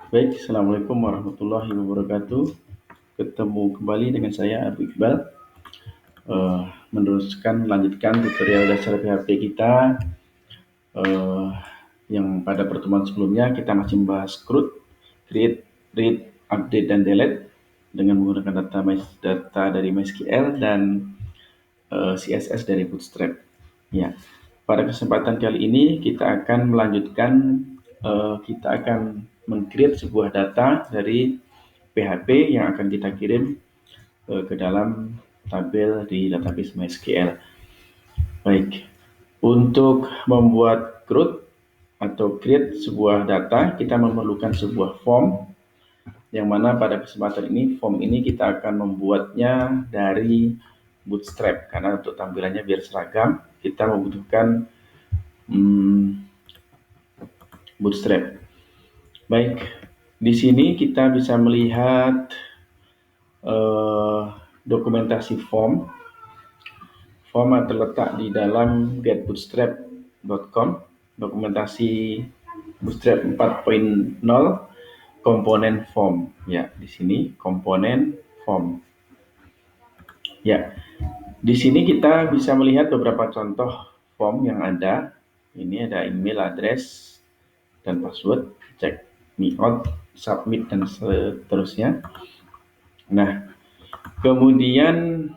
Baik, Assalamualaikum warahmatullahi wabarakatuh. Ketemu kembali dengan saya Abu Iqbal. Melanjutkan tutorial dasar PHP kita. Eh, yang pada pertemuan sebelumnya kita masih membahas CRUD, create, read, update, dan delete dengan menggunakan data dari MySQL dan CSS dari Bootstrap. Ya, pada kesempatan kali ini kita akan melanjutkan, kita akan meng-create sebuah data dari PHP yang akan kita kirim ke dalam tabel di database MySQL. Baik, untuk membuat CRUD atau create sebuah data, kita memerlukan sebuah form, yang mana pada kesempatan ini form ini kita akan membuatnya dari Bootstrap, karena untuk tampilannya biar seragam, kita membutuhkan Bootstrap. Baik, di sini kita bisa melihat dokumentasi form. Form terletak di dalam getbootstrap.com, dokumentasi Bootstrap 4.0 komponen form. Ya, di sini komponen form. Ya, di sini kita bisa melihat beberapa contoh form yang ada. Ini ada email address dan password, check me out, submit, dan seterusnya. Nah, kemudian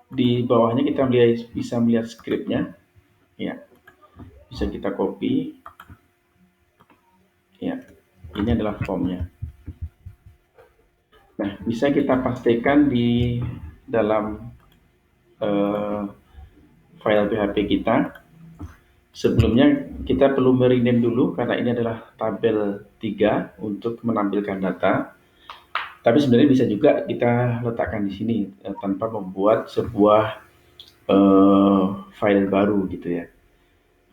di bawahnya kita bisa melihat scriptnya. Ya, bisa kita copy. Ya, ini adalah formnya. Nah, bisa kita pastikan di dalam file PHP kita. Sebelumnya kita perlu merename dulu karena ini adalah tabel 3 untuk menampilkan data. Tapi sebenarnya bisa juga kita letakkan di sini tanpa membuat sebuah file baru gitu ya.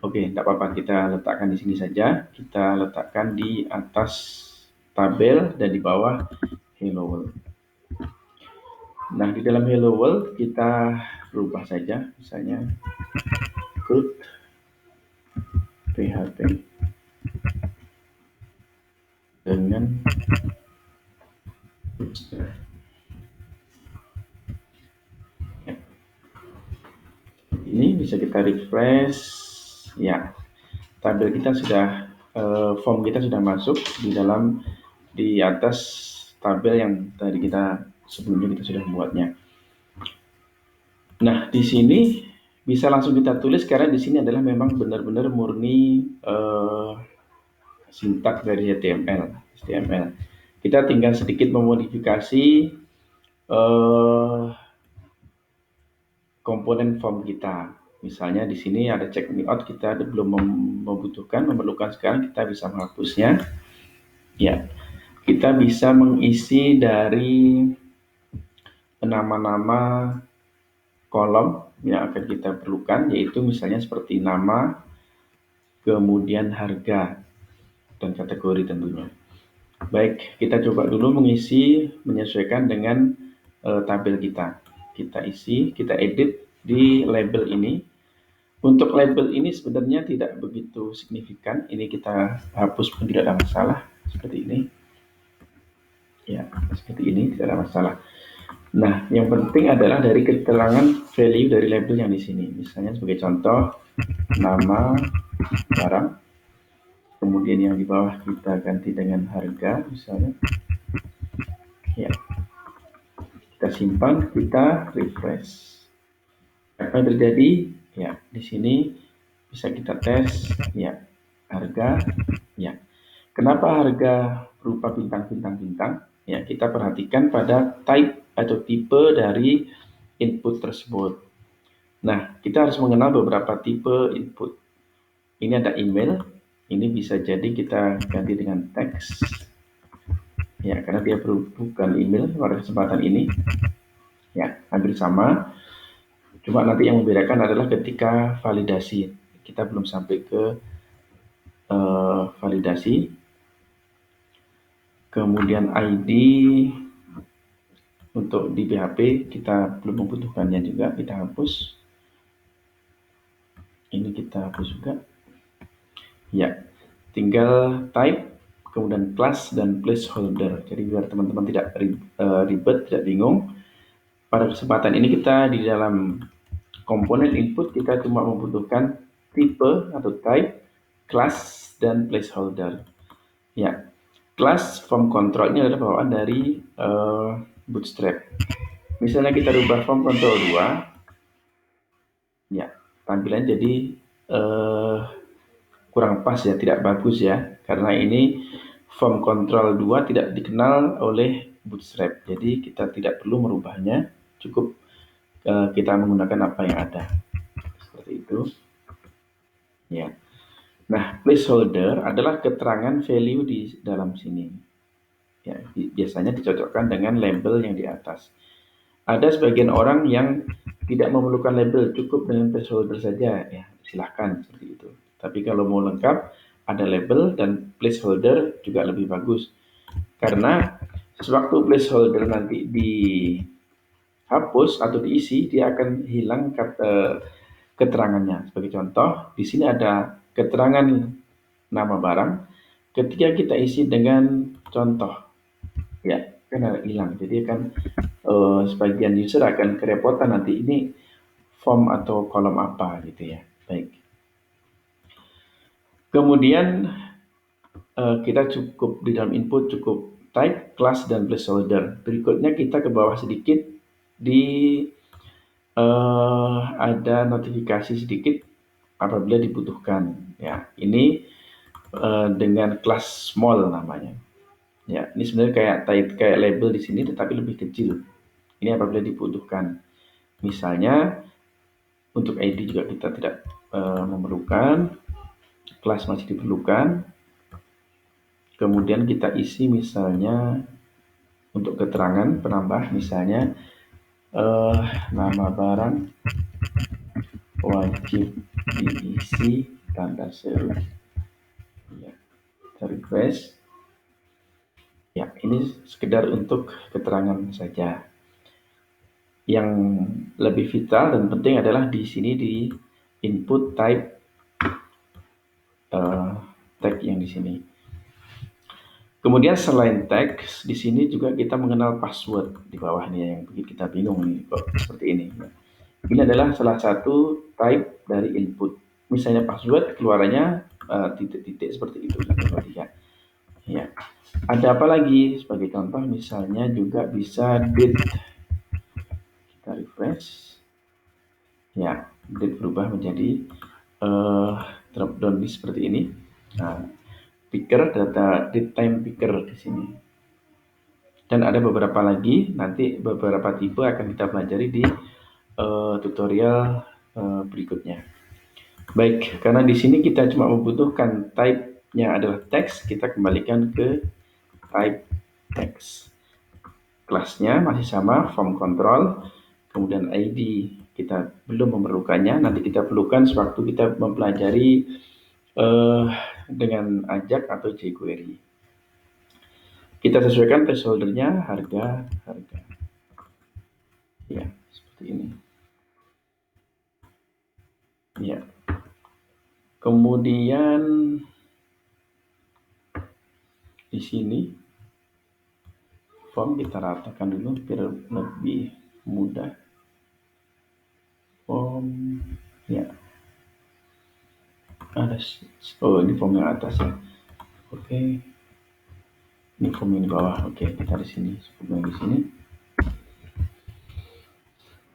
Oke, tidak apa-apa, kita letakkan di sini saja. Kita letakkan di atas tabel dan di bawah Hello World. Nah, di dalam Hello World kita rubah saja, misalnya CRUD PHP dengan ya. Ini bisa kita refresh. Ya, tabel kita sudah, form kita sudah masuk di atas tabel yang tadi sebelumnya kita sudah membuatnya. Nah, di sini bisa langsung kita tulis karena di sini adalah memang benar-benar murni sintak dari HTML. Kita tinggal sedikit memodifikasi komponen form kita. Misalnya di sini ada check me out, kita belum memerlukan sekarang, kita bisa menghapusnya. Ya, kita bisa mengisi dari nama-nama kolom yang akan kita perlukan, yaitu misalnya seperti nama, kemudian harga, dan kategori tentunya. Baik, kita coba dulu menyesuaikan dengan tabel kita. Kita isi, kita edit di label ini. Untuk label ini sebenarnya tidak begitu signifikan. Ini kita hapus pun tidak ada masalah. Seperti ini. Ya, seperti ini tidak ada masalah. Nah, yang penting adalah dari keterangan value dari label yang di sini. Misalnya sebagai contoh, nama barang. Kemudian yang di bawah kita ganti dengan harga, misalnya. Ya, kita simpan, kita refresh. Apa yang terjadi? Ya, di sini bisa kita tes. Ya, harga. Ya, kenapa harga berupa bintang-bintang-bintang? Ya, kita perhatikan pada type atau tipe dari input tersebut. Nah, kita harus mengenal beberapa tipe input. Ini ada email. Ini bisa jadi kita ganti dengan teks. Ya, karena dia bukan email pada kesempatan ini. Ya, hampir sama. Cuma nanti yang membedakan adalah ketika validasi. Kita belum sampai ke validasi. Kemudian ID untuk di PHP kita belum membutuhkannya juga, kita hapus. Ini kita hapus juga. Ya, tinggal type, kemudian class dan placeholder. Jadi biar teman-teman tidak ribet, tidak bingung. Pada kesempatan ini kita di dalam komponen input kita cuma membutuhkan tipe atau type, class, dan placeholder. Ya, class form control ini adalah bawaan dari Bootstrap. Misalnya kita rubah form control 2, ya tampilan jadi kurang pas ya, tidak bagus ya, karena ini form control 2 tidak dikenal oleh Bootstrap. Jadi kita tidak perlu merubahnya, cukup kita menggunakan apa yang ada. Seperti itu. Ya. Nah, placeholder adalah keterangan value di dalam sini. Ya, biasanya dicocokkan dengan label yang di atas. Ada sebagian orang yang tidak memerlukan label, cukup dengan placeholder saja. Ya, silahkan seperti itu. Tapi kalau mau lengkap, ada label dan placeholder juga lebih bagus. Karena sewaktu placeholder nanti dihapus atau diisi, dia akan hilang keterangannya. Sebagai contoh, di sini ada keterangan nama barang. Ketika kita isi dengan contoh, ya kan hilang. Jadi kan sebagian user akan kerepotan nanti ini form atau kolom apa gitu ya. Baik. Kemudian kita cukup di dalam input cukup type, class, dan placeholder. Berikutnya kita ke bawah sedikit di ada notifikasi sedikit apabila dibutuhkan. Ya, ini dengan kelas small namanya. Ya, ini sebenarnya kayak label di sini tetapi lebih kecil. Ini apabila dibutuhkan. Misalnya untuk ID juga kita tidak memerlukan, kelas masih diperlukan. Kemudian kita isi misalnya untuk keterangan penambah misalnya nama barang wajib diisi tanda seru. Ya, request. Ya, ini sekedar untuk keterangan saja. Yang lebih vital dan penting adalah di sini di input type tag yang di sini. Kemudian selain teks, di sini juga kita mengenal password di bawahnya yang bikin kita bingung nih kok seperti ini. Ini adalah salah satu type dari input. Misalnya password keluarannya titik-titik seperti itu 1, 2, 3. Ya. Ada apa lagi? Sebagai contoh misalnya juga bisa date. Kita refresh. Ya, date berubah menjadi drop down list seperti ini. Nah, picker data date time picker di sini. Dan ada beberapa lagi, nanti beberapa tipe akan kita pelajari di tutorial berikutnya. Baik, karena di sini kita cuma membutuhkan type-nya adalah teks, kita kembalikan ke type text. Kelasnya masih sama, form control, kemudian ID kita belum memerlukannya, nanti kita perlukan sewaktu kita mempelajari dengan Ajax atau jQuery. Kita sesuaikan placeholder-nya harga. Ya, seperti ini. Ya. Kemudian di sini form kita ratakan dulu biar lebih mudah. Form ya. Ada ini form yang atas ya. Oke. Ini form yang di bawah. Oke, kita di sini, form yang di sini.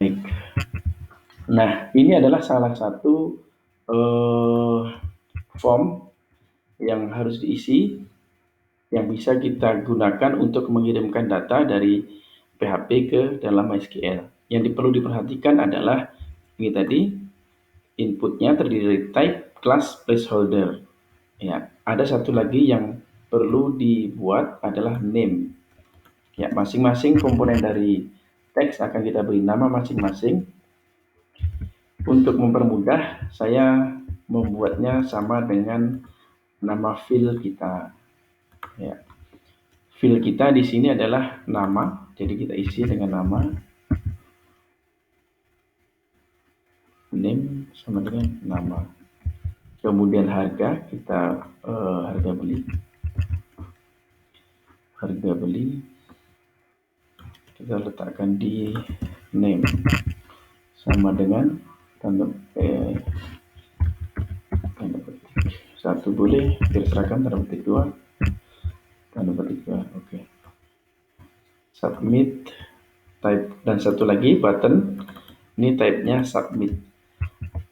Baik. Nah, ini adalah salah satu form yang harus diisi yang bisa kita gunakan untuk mengirimkan data dari PHP ke dalam MySQL. Yang perlu diperhatikan adalah ini tadi inputnya terdiri dari type, class, placeholder. Ya, ada satu lagi yang perlu dibuat adalah name. Ya, masing-masing komponen dari teks akan kita beri nama masing-masing. Untuk mempermudah, saya membuatnya sama dengan nama field kita. Ya. Field kita di sini adalah nama, jadi kita isi dengan nama. Name sama dengan nama. Kemudian harga kita harga beli. harga beli kita letakkan di name sama dengan tanda petik 1 boleh, terserahkan tanda petik 2 tanda petik 2. Oke. Submit type, dan satu lagi button, ini type-nya submit.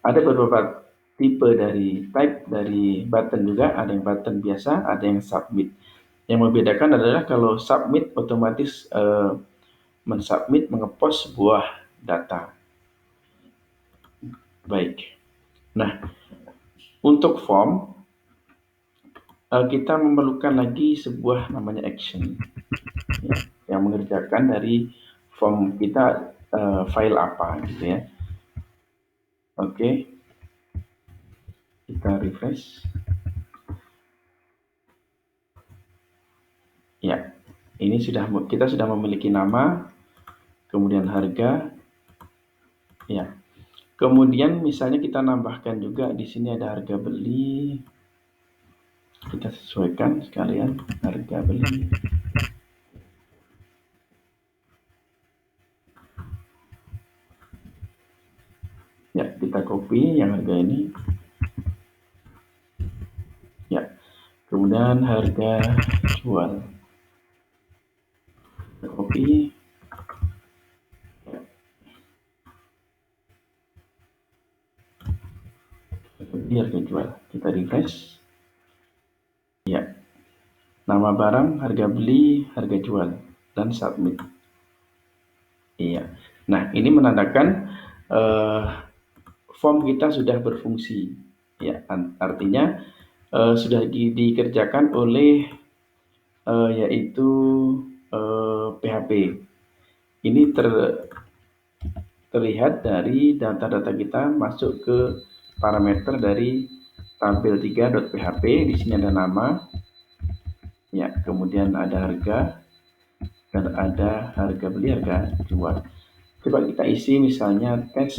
Ada beberapa tipe dari type dari button juga, ada yang button biasa, ada yang submit. Yang membedakan adalah kalau submit otomatis mensubmit, mengepost sebuah data. Baik. Nah, untuk form kita memerlukan lagi sebuah namanya action ya, yang mengerjakan dari form kita file apa gitu ya. Oke, kita refresh. Ya, ini kita sudah memiliki nama, kemudian harga, ya. Kemudian misalnya kita nambahkan juga di sini ada harga beli, kita sesuaikan sekalian harga beli. Ya, kita copy yang harga ini. Ya, kemudian harga jual. Kita copy. Ya. Copy harga jual. Kita refresh. Ya, nama barang, harga beli, harga jual, dan submit. Iya. Nah, ini menandakan form kita sudah berfungsi. Ya, artinya sudah dikerjakan oleh yaitu PHP. Ini terlihat dari data-data kita masuk ke parameter dari tabel3.php. Di sini ada nama, ya, kemudian ada harga, dan ada harga beli, harga jual. Coba kita isi misalnya tes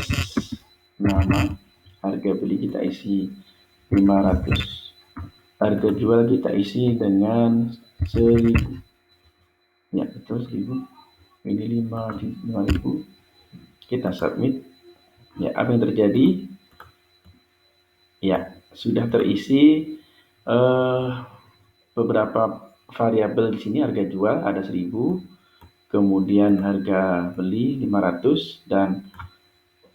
nama, harga beli kita isi 500, harga jual kita isi dengan 1000. Ya, betul 1000. Ini 5000. Kita submit. Ya, apa yang terjadi? Ya, sudah terisi beberapa variabel di sini. Harga jual ada 1000, kemudian harga beli 500, dan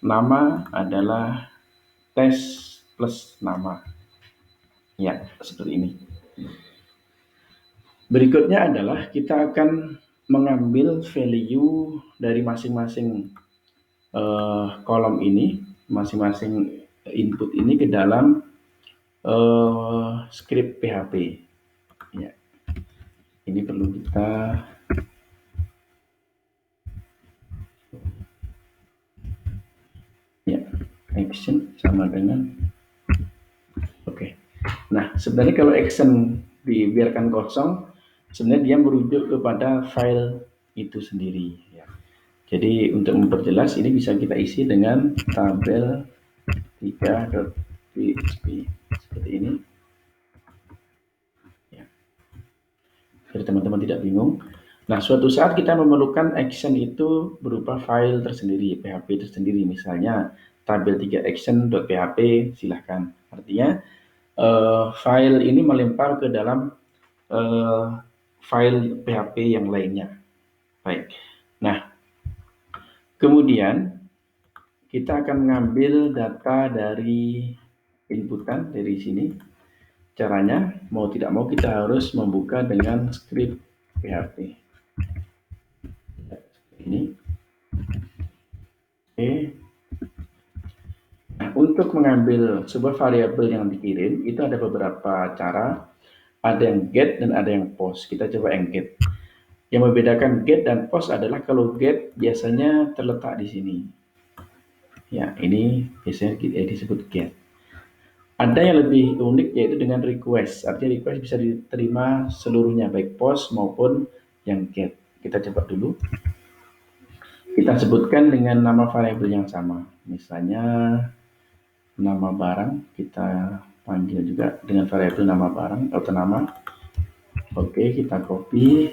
nama adalah tes plus nama. Ya, seperti ini. Berikutnya adalah kita akan mengambil value dari masing-masing kolom ini, masing-masing input ini ke dalam script PHP. Ya, ini perlu kita ya, action sama dengan oke. Nah, sebenarnya kalau action dibiarkan kosong, sebenarnya dia merujuk kepada file itu sendiri. Ya. Jadi untuk memperjelas ini bisa kita isi dengan tabel 3.php seperti ini. Ya. Jadi teman-teman tidak bingung. Nah, suatu saat kita memerlukan action itu berupa file tersendiri, PHP tersendiri, misalnya tabel3action.php, silahkan. Artinya file ini melempar ke dalam file PHP yang lainnya. Baik. Nah, kemudian kita akan mengambil data dari inputan dari sini. Caranya, mau tidak mau kita harus membuka dengan script PHP. Ini. Oke. Nah, untuk mengambil sebuah variabel yang dikirim, itu ada beberapa cara. Ada yang get dan ada yang post. Kita coba yang get. Yang membedakan get dan post adalah kalau get biasanya terletak di sini. Ya, ini biasanya disebut get. Ada yang lebih unik yaitu dengan request. Artinya request bisa diterima seluruhnya, baik post maupun yang get. Kita coba dulu. Kita sebutkan dengan nama variabel yang sama. Misalnya nama barang, kita panggil juga dengan variabel nama barang atau nama. Oke, kita copy.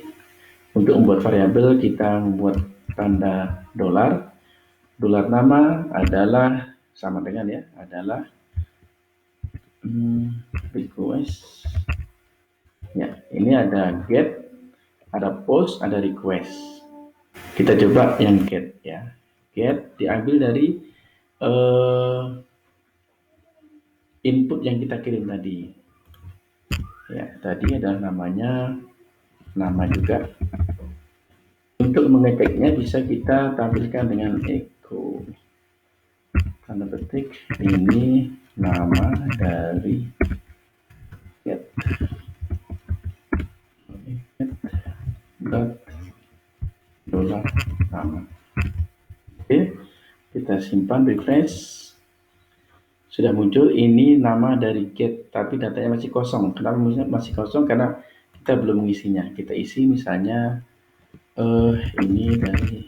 Untuk membuat variabel kita membuat tanda dolar. Dolar nama adalah sama dengan ya, adalah request. Ya, ini ada get, ada post, ada request. Kita coba yang get ya. Get diambil dari input yang kita kirim tadi. Ya, tadi adalah namanya, nama juga. Untuk mengeceknya bisa kita tampilkan dengan echo. Tanda petik, ini nama dari get. Get dolar nama. Oke, kita simpan, refresh. Sudah muncul, ini nama dari get, tapi datanya masih kosong. Kenapa masih kosong? Karena kita belum mengisinya. Kita isi misalnya ini dari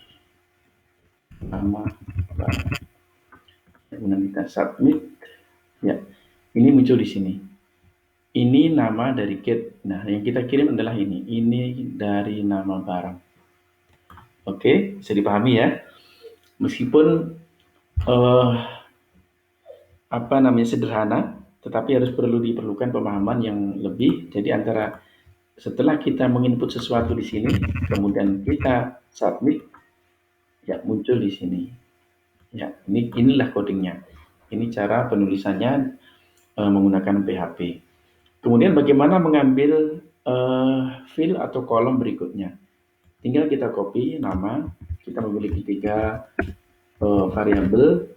nama barang. Kemudian kita submit. Ya, ini muncul di sini. Ini nama dari get. Nah, yang kita kirim adalah ini. Ini dari nama barang. Oke, bisa dipahami ya. Meskipun sederhana, tetapi harus diperlukan pemahaman yang lebih. Jadi antara setelah kita menginput sesuatu di sini, kemudian kita submit, ya muncul di sini. Ya, inilah codingnya. Ini cara penulisannya menggunakan PHP. Kemudian bagaimana mengambil field atau kolom berikutnya? Tinggal kita copy nama. Kita memiliki 3 variabel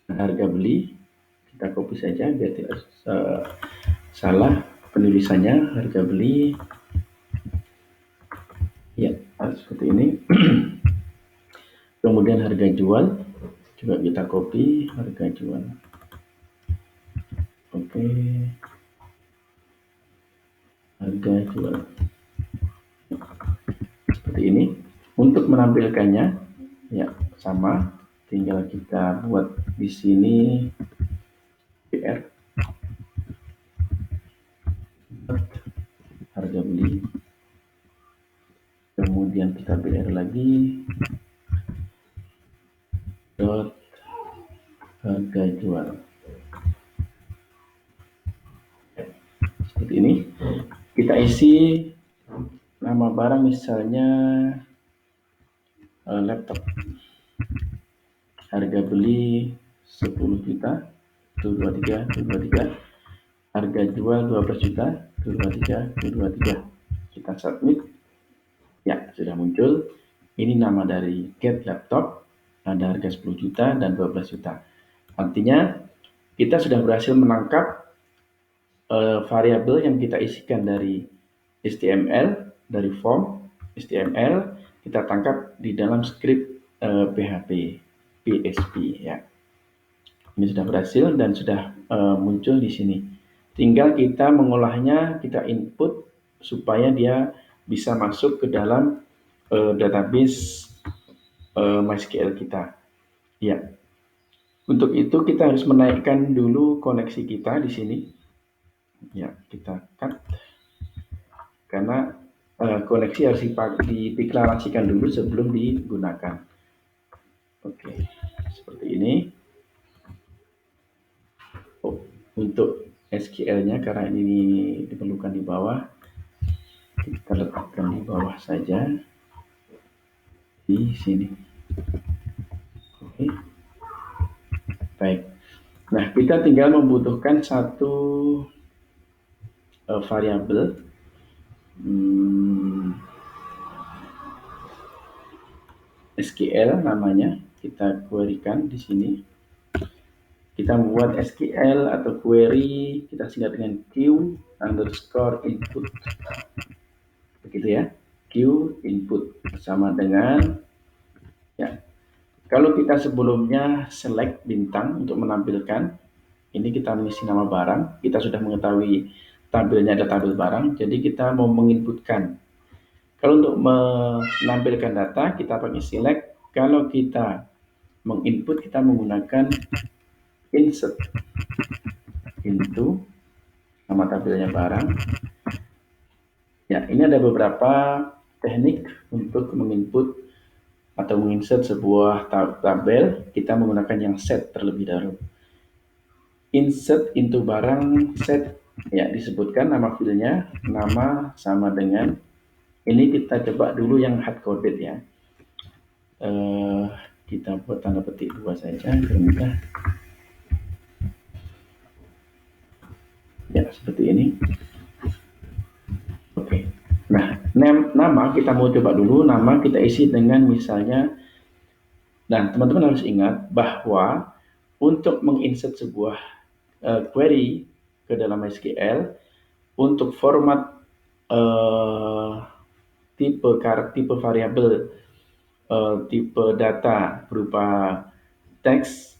harga beli. Kita copy saja biar tidak salah penulisannya. Harga beli, ya seperti ini. Kemudian harga jual juga kita copy, harga jual. Oke, harga jual seperti ini. Untuk menampilkannya ya sama, tinggal kita buat di sini BR harga beli, kemudian kita BR lagi dot harga jual. Seperti ini. Kita isi nama barang misalnya laptop. Harga beli 10 juta, 223. Harga jual 12 juta, 223. Kita submit. Ya, sudah muncul. Ini nama dari get laptop. Ada harga 10 juta dan 12 juta. Artinya kita sudah berhasil menangkap variabel yang kita isikan dari HTML, dari form HTML, kita tangkap di dalam script PHP ya. Ini sudah berhasil dan sudah muncul di sini. Tinggal kita mengolahnya, kita input supaya dia bisa masuk ke dalam database MySQL kita. Ya. Untuk itu kita harus menaikkan dulu koneksi kita di sini. Ya, kita cut karena koneksi harus dideklarasikan dulu sebelum digunakan. Oke, seperti ini. Untuk SQL-nya karena ini diperlukan di bawah, kita letakkan di bawah saja di sini. Oke, baik. Nah, kita tinggal membutuhkan satu variabel SQL namanya, kita querykan di sini. Kita membuat SQL atau query, kita singkat dengan Q underscore input. Begitu ya, Q input sama dengan, ya. Kalau kita sebelumnya select bintang untuk menampilkan, ini kita mengisi nama barang, kita sudah mengetahui tampilnya ada tabel barang, jadi kita mau menginputkan. Kalau untuk menampilkan data, kita pakai select. Kalau kita menginput, kita menggunakan insert into nama tabelnya barang. Ya, ini ada beberapa teknik untuk menginput atau menginsert sebuah tabel, kita menggunakan yang set terlebih dahulu. Insert into barang set, ya disebutkan nama filenya, nama sama dengan, ini kita coba dulu yang hard coded ya. Kita buat tanda petik 2 saja, mudah. Ya, seperti ini. Oke. Nah, nama kita mau coba dulu, nama kita isi dengan misalnya, dan teman-teman harus ingat bahwa untuk menginsert sebuah query ke dalam SQL, untuk format tipe variabel, tipe data berupa teks,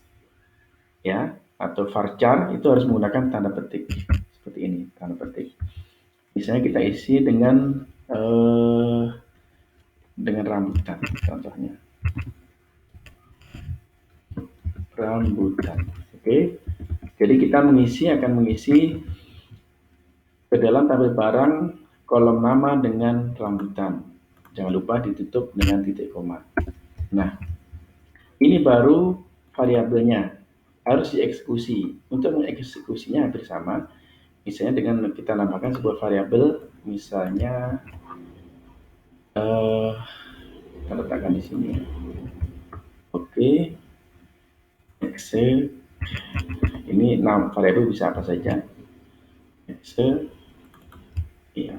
ya, atau varchar, itu harus menggunakan tanda petik seperti ini, tanda petik. Misalnya kita isi dengan rambutan, contohnya rambutan. Oke, jadi kita akan mengisi ke dalam tabel barang kolom nama dengan rambutan. Jangan lupa ditutup dengan titik koma. Nah, ini baru variabelnya harus dieksekusi. Untuk mengeksekusinya hampir sama. Misalnya dengan kita namakan sebuah variabel, misalnya kita letakkan di sini. Oke, exe. Ini nama variabel bisa apa saja. Exe, iya.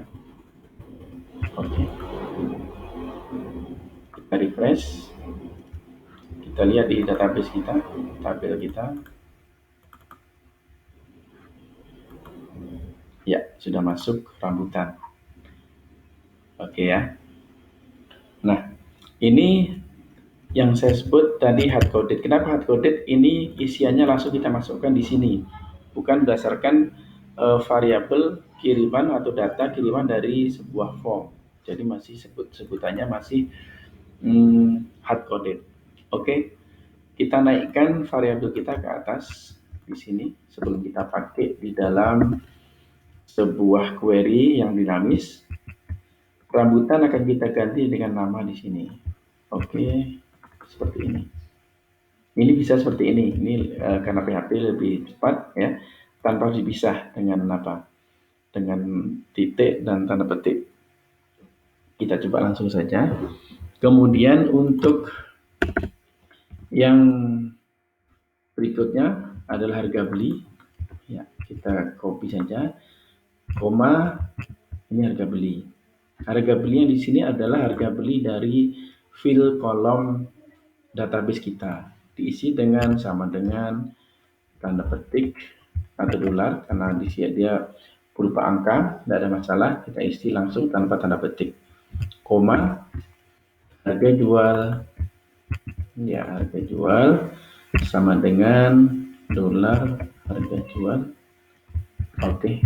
Oke. Kita refresh. Kita lihat di database kita, tabel kita. Ya, sudah masuk rambutan. Oke ya. Nah, ini yang saya sebut tadi hard coded. Kenapa hard coded? Ini isiannya langsung kita masukkan di sini, bukan berdasarkan variabel kiriman atau data kiriman dari sebuah form. Jadi masih sebutannya masih hard coded. Oke, kita naikkan variabel kita ke atas di sini sebelum kita pakai di dalam sebuah query yang dinamis. Rambutan akan kita ganti dengan nama di sini. Oke, seperti ini. Ini bisa seperti ini. Ini karena PHP lebih cepat ya, tanpa harus dipisah dengan apa? Dengan titik dan tanda petik. Kita coba langsung saja. Kemudian untuk yang berikutnya adalah harga beli. Ya, kita copy saja. Koma, ini harga beli. Harga beli yang di sini adalah harga beli dari field kolom database kita. Diisi dengan sama dengan tanda petik atau dolar, karena di sini dia berupa angka, tidak ada masalah. Kita isi langsung tanpa tanda petik. Koma, harga jual. Ya, harga jual sama dengan dolar harga jual. Oke,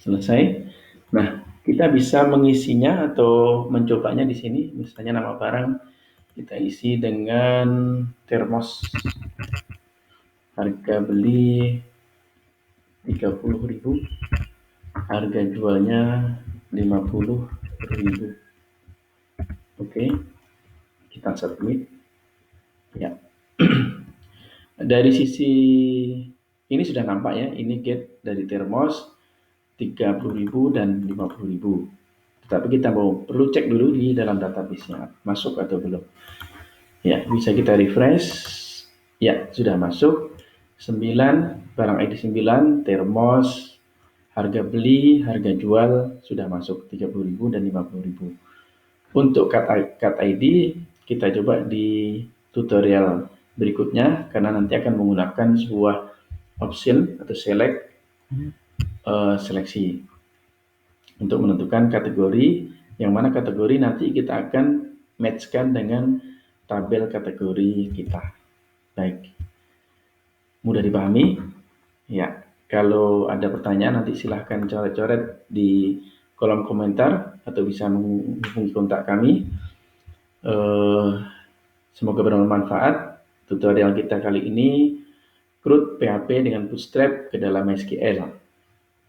selesai. Nah, kita bisa mengisinya atau mencobanya di sini. Misalnya nama barang kita isi dengan termos, harga beli 30.000, harga jualnya 50.000. Oke, kita submit ya. Dari sisi ini sudah nampak ya, ini get dari termos 30.000 dan 50.000. Tetapi kita perlu cek dulu di dalam database-nya masuk atau belum. Ya, bisa kita refresh. Ya, sudah masuk. 9, barang ID 9, termos, harga beli, harga jual sudah masuk 30.000 dan 50.000. Untuk cut ID kita coba di tutorial berikutnya, karena nanti akan menggunakan sebuah option atau seleksi untuk menentukan kategori, yang mana kategori nanti kita akan matchkan dengan tabel kategori kita. Baik, mudah dipahami? Ya, kalau ada pertanyaan nanti silahkan coret-coret di kolom komentar atau bisa menghubungi kontak kami. Semoga bermanfaat tutorial kita kali ini, CRUD PHP dengan Bootstrap ke dalam SQL.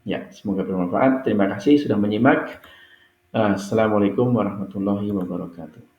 Ya, semoga bermanfaat. Terima kasih sudah menyimak. Assalamualaikum warahmatullahi wabarakatuh.